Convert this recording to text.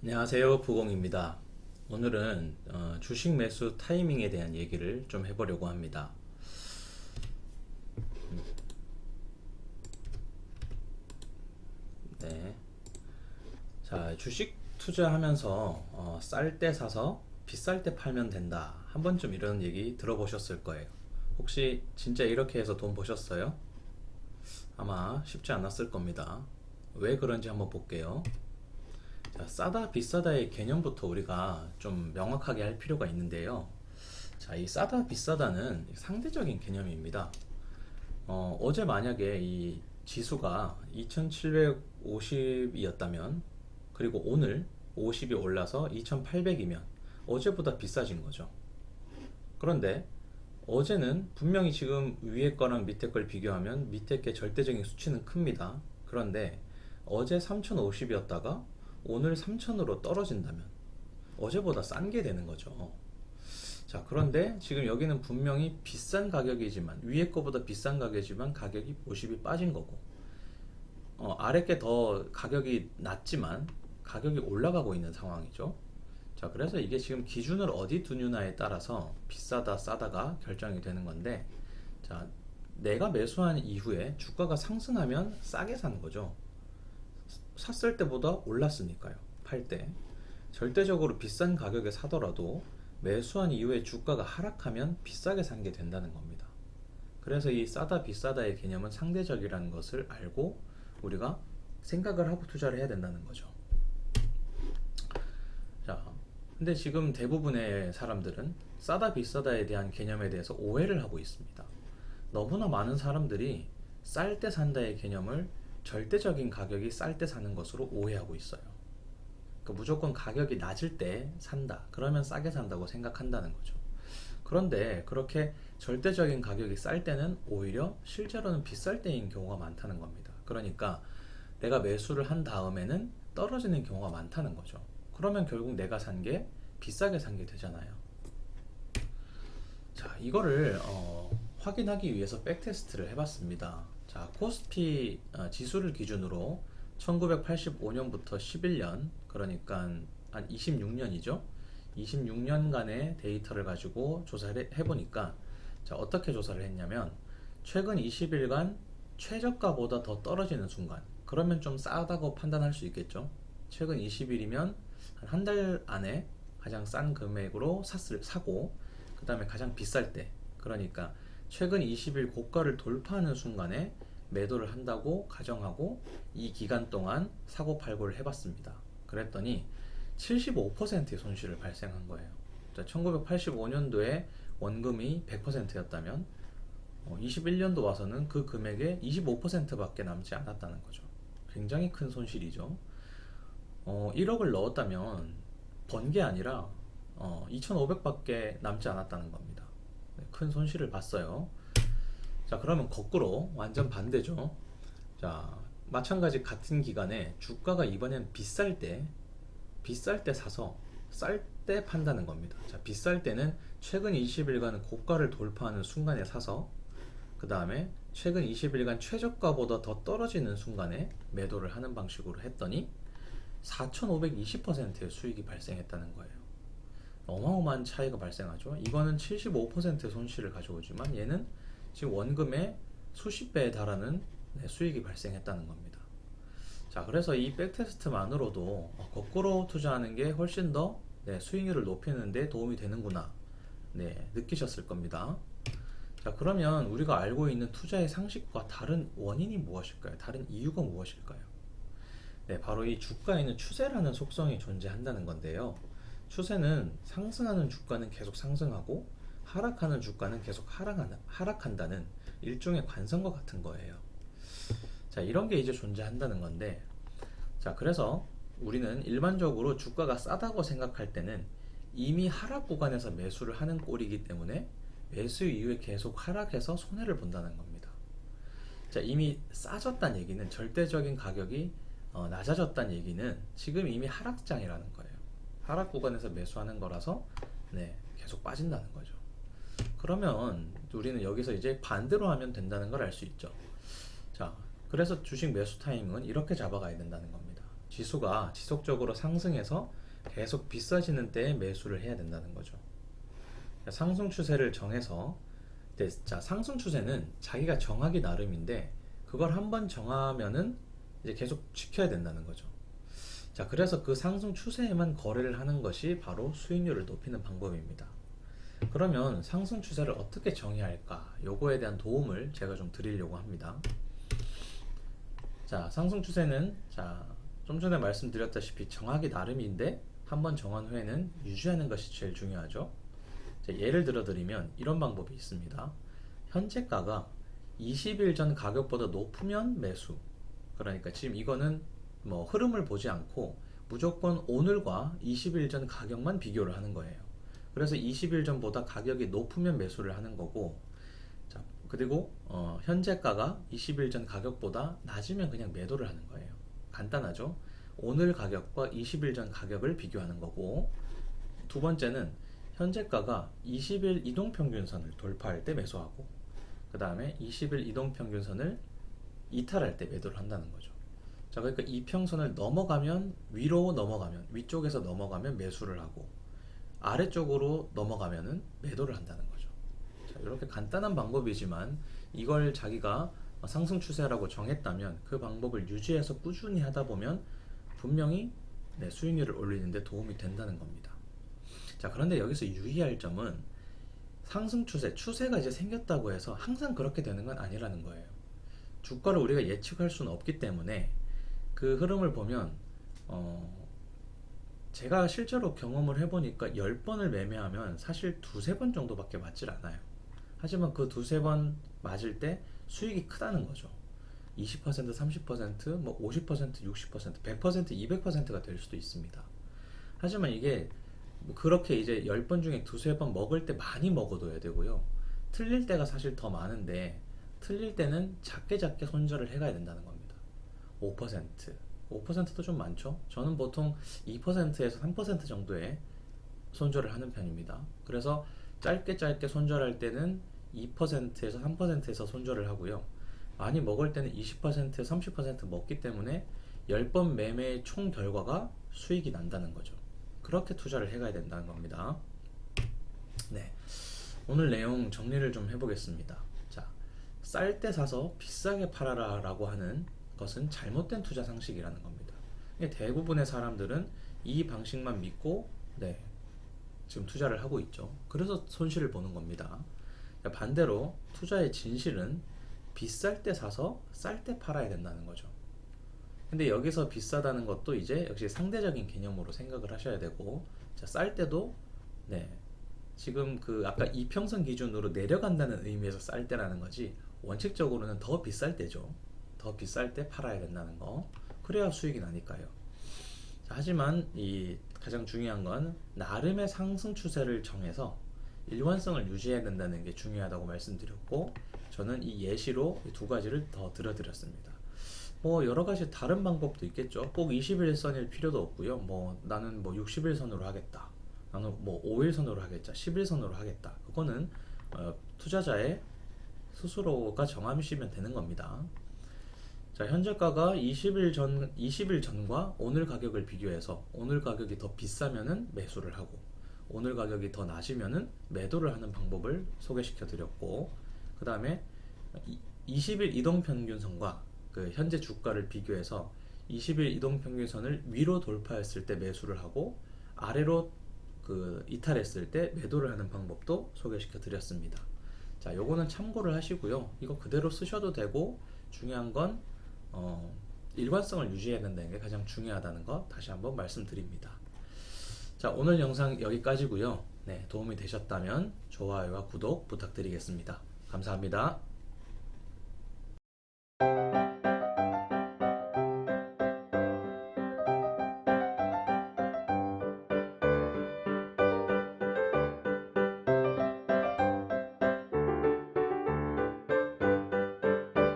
안녕하세요, 부공입니다. 오늘은 주식 매수 타이밍에 대한 얘기를 좀 해보려고 합니다. 네. 자, 주식 투자하면서 쌀 때 사서 비쌀 때 팔면 된다. 한 번쯤 이런 얘기 들어보셨을 거예요. 혹시 진짜 이렇게 해서 돈 버셨어요? 아마 쉽지 않았을 겁니다. 왜 그런지 한번 볼게요. 자, 싸다 비싸다의 개념부터 우리가 좀 명확하게 할 필요가 있는데요. 자, 이 싸다 비싸다는 상대적인 개념입니다. 어제 만약에 이 지수가 2750이었다면, 그리고 오늘 50이 올라서 2800이면 어제보다 비싸진 거죠. 그런데 어제는 분명히 지금 위에 거랑 밑에 걸 비교하면 밑에 게 절대적인 수치는 큽니다. 그런데 어제 3050이었다가 오늘 3000으로 떨어진다면 어제보다 싼 게 되는 거죠. 자, 그런데 지금 여기는 분명히 비싼 가격이지만, 위에 거보다 비싼 가격이지만 가격이 50이 빠진 거고, 아래 게 더 가격이 낮지만 가격이 올라가고 있는 상황이죠. 자, 그래서 이게 지금 기준을 어디 두느냐에 따라서 비싸다 싸다가 결정이 되는 건데, 자, 내가 매수한 이후에 주가가 상승하면 싸게 사는 거죠. 샀을 때보다 올랐으니까요. 팔 때. 절대적으로 비싼 가격에 사더라도 매수한 이후에 주가가 하락하면 비싸게 산 게 된다는 겁니다. 그래서 이 싸다 비싸다의 개념은 상대적이라는 것을 알고 우리가 생각을 하고 투자를 해야 된다는 거죠. 자, 근데 지금 대부분의 사람들은 싸다 비싸다에 대한 개념에 대해서 오해를 하고 있습니다. 너무나 많은 사람들이 쌀 때 산다의 개념을 절대적인 가격이 쌀 때 사는 것으로 오해하고 있어요. 그러니까 무조건 가격이 낮을 때 산다, 그러면 싸게 산다고 생각한다는 거죠. 그런데 그렇게 절대적인 가격이 쌀 때는 오히려 실제로는 비쌀 때인 경우가 많다는 겁니다. 그러니까 내가 매수를 한 다음에는 떨어지는 경우가 많다는 거죠. 그러면 결국 내가 산 게 비싸게 산 게 되잖아요. 자, 이거를 확인하기 위해서 백테스트를 해봤습니다. 자, 코스피 지수를 기준으로 1985년부터 11년, 그러니까 한 26년이죠. 26년간의 데이터를 가지고 조사를 해보니까, 자, 어떻게 조사를 했냐면, 최근 20일간 최저가보다 더 떨어지는 순간, 그러면 좀 싸다고 판단할 수 있겠죠. 최근 20일이면 한 달 안에 가장 싼 금액으로 사고, 그 다음에 가장 비쌀 때, 그러니까 최근 20일 고가를 돌파하는 순간에 매도를 한다고 가정하고 이 기간 동안 사고 팔고를 해봤습니다. 그랬더니 75%의 손실을 발생한 거예요. 1985년도에 원금이 100%였다면 21년도 와서는 그 금액의 25%밖에 남지 않았다는 거죠. 굉장히 큰 손실이죠. 1억을 넣었다면 번 게 아니라 2,500밖에 남지 않았다는 겁니다. 네, 큰 손실을 봤어요. 자, 그러면 거꾸로 완전 반대죠. 자, 마찬가지 같은 기간에 주가가 이번엔 비쌀 때 사서 쌀 때 판다는 겁니다. 자, 비쌀 때는 최근 20일간 고가를 돌파하는 순간에 사서, 그 다음에 최근 20일간 최저가보다 더 떨어지는 순간에 매도를 하는 방식으로 했더니 4,520%의 수익이 발생했다는 거예요. 어마어마한 차이가 발생하죠. 이거는 75%의 손실을 가져오지만 얘는 지금 원금의 수십 배에 달하는 수익이 발생했다는 겁니다. 자, 그래서 이 백테스트만으로도 거꾸로 투자하는 게 훨씬 더 수익률을 높이는 데 도움이 되는구나, 느끼셨을 겁니다. 자, 그러면 우리가 알고 있는 투자의 상식과 다른 원인이 무엇일까요? 다른 이유가 무엇일까요? 바로 이 주가에는 추세라는 속성이 존재한다는 건데요. 추세는 상승하는 주가는 계속 상승하고 하락하는 주가는 계속 하락한다는 일종의 관성과 같은 거예요. 자, 이런 게 이제 존재한다는 건데, 자, 그래서 우리는 일반적으로 주가가 싸다고 생각할 때는 이미 하락 구간에서 매수를 하는 꼴이기 때문에 매수 이후에 계속 하락해서 손해를 본다는 겁니다. 자, 이미 싸졌다는 얘기는, 절대적인 가격이 낮아졌다는 얘기는 지금 이미 하락장이라는 거예요. 하락 구간에서 매수하는 거라서 계속 빠진다는 거죠. 그러면 우리는 여기서 이제 반대로 하면 된다는 걸 알 수 있죠. 자, 그래서 주식 매수 타이밍은 이렇게 잡아가야 된다는 겁니다. 지수가 지속적으로 상승해서 계속 비싸지는 때에 매수를 해야 된다는 거죠. 상승 추세를 정해서, 자, 상승 추세는 자기가 정하기 나름인데 그걸 한번 정하면은 이제 계속 지켜야 된다는 거죠. 자, 그래서 그 상승 추세에만 거래를 하는 것이 바로 수익률을 높이는 방법입니다. 그러면 상승 추세를 어떻게 정해야 할까? 요거에 대한 도움을 제가 좀 드리려고 합니다. 자, 상승 추세는, 자, 좀 전에 말씀드렸다시피 정하기 나름인데 한번 정한 후에는 유지하는 것이 제일 중요하죠. 자, 예를 들어 드리면 이런 방법이 있습니다. 현재가가 20일 전 가격보다 높으면 매수. 그러니까 지금 이거는 뭐 흐름을 보지 않고 무조건 오늘과 20일 전 가격만 비교를 하는 거예요. 그래서 20일 전보다 가격이 높으면 매수를 하는 거고, 자, 그리고 현재가가 20일 전 가격보다 낮으면 그냥 매도를 하는 거예요. 간단하죠? 오늘 가격과 20일 전 가격을 비교하는 거고, 두 번째는 현재가가 20일 이동평균선을 돌파할 때 매수하고, 그 다음에 20일 이동평균선을 이탈할 때 매도를 한다는 거죠. 자, 그러니까 이평선을 넘어가면, 위로 넘어가면, 위쪽에서 넘어가면 매수를 하고, 아래쪽으로 넘어가면은 매도를 한다는 거죠. 자, 이렇게 간단한 방법이지만 이걸 자기가 상승 추세라고 정했다면 그 방법을 유지해서 꾸준히 하다 보면 분명히 수익률을 올리는데 도움이 된다는 겁니다. 자, 그런데 여기서 유의할 점은 상승 추세가 이제 생겼다고 해서 항상 그렇게 되는 건 아니라는 거예요. 주가를 우리가 예측할 수는 없기 때문에 그 흐름을 보면 제가 실제로 경험을 해보니까 10번을 매매하면 사실 두세 번 정도밖에 맞질 않아요. 하지만 그 두세 번 맞을 때 수익이 크다는 거죠. 20%, 30%, 뭐 50%, 60%, 100%, 200%가 될 수도 있습니다. 하지만 이게 그렇게 이제 10번 중에 두세 번 먹을 때 많이 먹어둬야 되고요. 틀릴 때가 사실 더 많은데 틀릴 때는 작게 손절을 해가야 된다는 겁니다. 5%도 좀 많죠? 저는 보통 2%에서 3% 정도의 손절을 하는 편입니다. 그래서 짧게 손절할 때는 2%에서 3%에서 손절을 하고요. 많이 먹을 때는 20%에서 30% 먹기 때문에 10번 매매의 총 결과가 수익이 난다는 거죠. 그렇게 투자를 해가야 된다는 겁니다. 네, 오늘 내용 정리를 좀 해보겠습니다. 자, 쌀 때 사서 비싸게 팔아라 라고 하는 것은 잘못된 투자 상식이라는 겁니다. 대부분의 사람들은 이 방식만 믿고 지금 투자를 하고 있죠. 그래서 손실을 보는 겁니다. 반대로 투자의 진실은 비쌀 때 사서 쌀 때 팔아야 된다는 거죠. 근데 여기서 비싸다는 것도 이제 역시 상대적인 개념으로 생각을 하셔야 되고, 자, 쌀 때도 지금 그 아까 이평선 기준으로 내려간다는 의미에서 쌀 때라는 거지, 원칙적으로는 더 비쌀 때죠. 더 비쌀 때 팔아야 된다는 거. 그래야 수익이 나니까요. 자, 하지만 이 가장 중요한 건 나름의 상승 추세를 정해서 일관성을 유지해야 된다는 게 중요하다고 말씀드렸고, 저는 이 예시로 이 두 가지를 더 들어드렸습니다. 뭐 여러 가지 다른 방법도 있겠죠. 꼭 21선일 필요도 없고요. 뭐 나는 뭐 60일선으로 하겠다, 나는 뭐 5일선으로 하겠다, 10일선으로 하겠다, 그거는 투자자의 스스로가 정하시면 되는 겁니다. 자, 현재가가 20일 전과 오늘 가격을 비교해서 오늘 가격이 더 비싸면은 매수를 하고 오늘 가격이 더 낮으면은 매도를 하는 방법을 소개시켜 드렸고, 그 다음에 20일 이동평균선과 그 현재 주가를 비교해서 20일 이동평균선을 위로 돌파했을 때 매수를 하고 아래로 그 이탈했을 때 매도를 하는 방법도 소개시켜 드렸습니다. 자, 요거는 참고를 하시고요. 이거 그대로 쓰셔도 되고, 중요한 건 일관성을 유지해야 된다는 게 가장 중요하다는 거 다시 한번 말씀드립니다. 자, 오늘 영상 여기까지고요. 네, 도움이 되셨다면 좋아요와 구독 부탁드리겠습니다. 감사합니다.